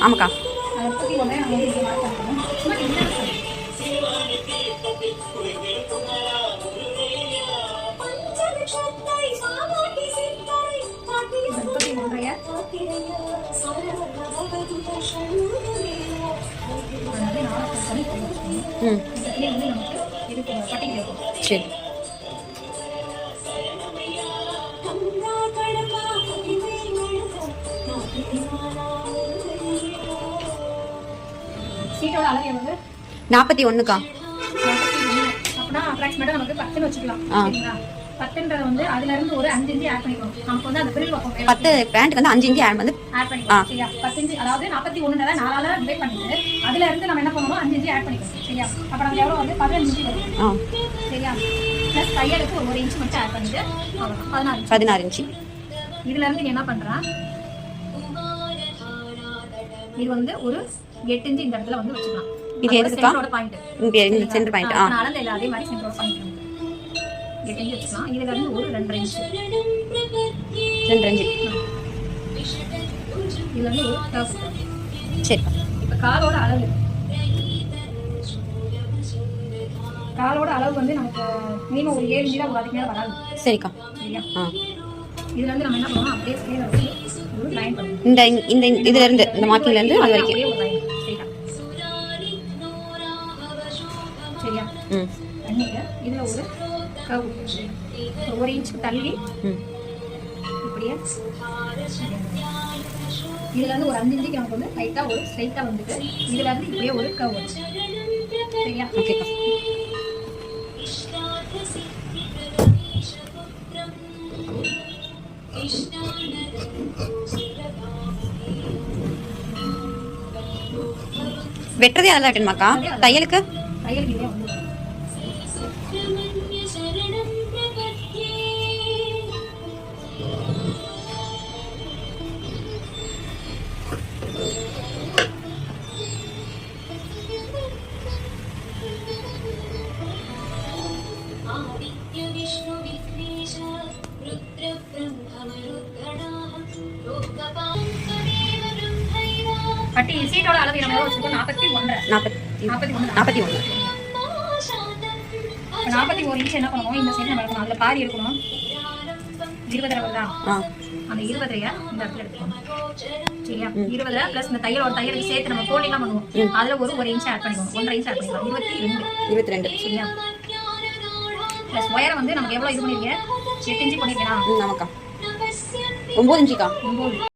ஆமாக்கா. சரி. சீட்டோட அளவு எவ்வளவு? 41க்கா. அப்பனா அப்ராக்ஸிமேட்டா நமக்கு 10 வச்சுக்கலாம். சரிங்களா? 10ன்றது வந்து அதுல இருந்து ஒரு 5 இன்ச் ஆட் பண்ணிக்கணும். நமக்கு வந்து அந்த ஃபில் பக்கம் 10 பேண்ட் வந்து 5 இன்ச் ஆட் பண்ணிக்கலாம். சரியா? 10 இன்ச் அதாவது 41ன்றத 4ஆல டிவைட் பண்ணிட்டு அதுல இருந்து நம்ம என்ன பண்ணனும் 5 இன்ச் ஆட் பண்ணிக்கணும். சரியா? அப்ப நமக்கு எவ்வளவு வந்து 15 இன்ச் வரும். சரியா? பிளஸ் தையலுக்கு 1 இன்ச் மட்டும் ஆட் பண்ணிட்டு அவ்வளவுதான் 16 இன்ச். இதுல இருந்து நீ என்ன பண்றா? இது வந்து ஒரு 8 இன்ச் இந்த இடத்துல வந்து வச்சுக்கலாம். இது எதுக்குக்கா? பாயிண்ட். இந்த சென்டர் பாயிண்ட். அதனால இல்ல அதே மாதிரி சென்டர் பாயிண்ட் 8 இன்ச் வச்சுக்கலாம். இதுல இருந்து ஒரு 2 இன்ச். 2 இன்ச். இதுல இருந்து ஒரு கர்வ். சரி. இப்ப காலோட அளவு. காலோட அளவு வந்து நமக்கு மினிமம் ஒரு 7 இன்ச் தான் அதுக்கு மேல வராது. சரிக்கா. சரியா? இதுல இருந்து நம்ம என்ன பண்ணனும்? அப்படியே ஸ்கேல் வச்சு ஒரு லைன் பண்ணனும். இந்த இதுல இருந்து இந்த மார்க்கிங்ல இருந்து அது வரைக்கும் அப்படியே ஒரு லைன். சரியா? பண்ணிட்டு இதுல ஒரு கர்வ் 1 இன்ச் தள்ளி இப்படியே இதுல இருந்து ஒரு 5 இன்ச்சுக்கு நமக்கு வந்து லைட்டா ஒரு ஸ்ட்ரைட்டா வந்துட்டு இதுல இருந்து இப்படியே ஒரு கர்வ் வச்சு. சரியா? ஓகேக்கா. வெட்டுறதே அதெல்லாம் வெட்டணுமாக்கா? தையலுக்கு தையலுக்கு வந்து பட்டி சீட்டோட அளவு நம்ம வச்சிருக்கோம் 41 இன்ச். என்ன பண்ணுவோம்? இந்த சைடு நம்ம எடுக்கணும். அதுல பாதி எடுக்கணும். 20 வருதா? அந்த 20 இந்த இடத்துல எடுக்கணும். சரியா? 20 பிளஸ் இந்த தையலோட தையலுக்கு சேர்த்து நம்ம ஃபோல்டிங்லாம் பண்ணுவோம். அதுல ஒரு இன்ச் ஆட் பண்ணிக்கணும். 1.5 இன்ச் ஆட் பண்ணிக்கலாம். 22. சரியா? பிளஸ் ஒயரை வந்து நமக்கு எவ்வளவு இது பண்ணிருக்கீங்க? 8 இன்ச் பண்ணிருக்கேனா? ஆமாக்கா. 9 இன்ச்சுக்கா. 9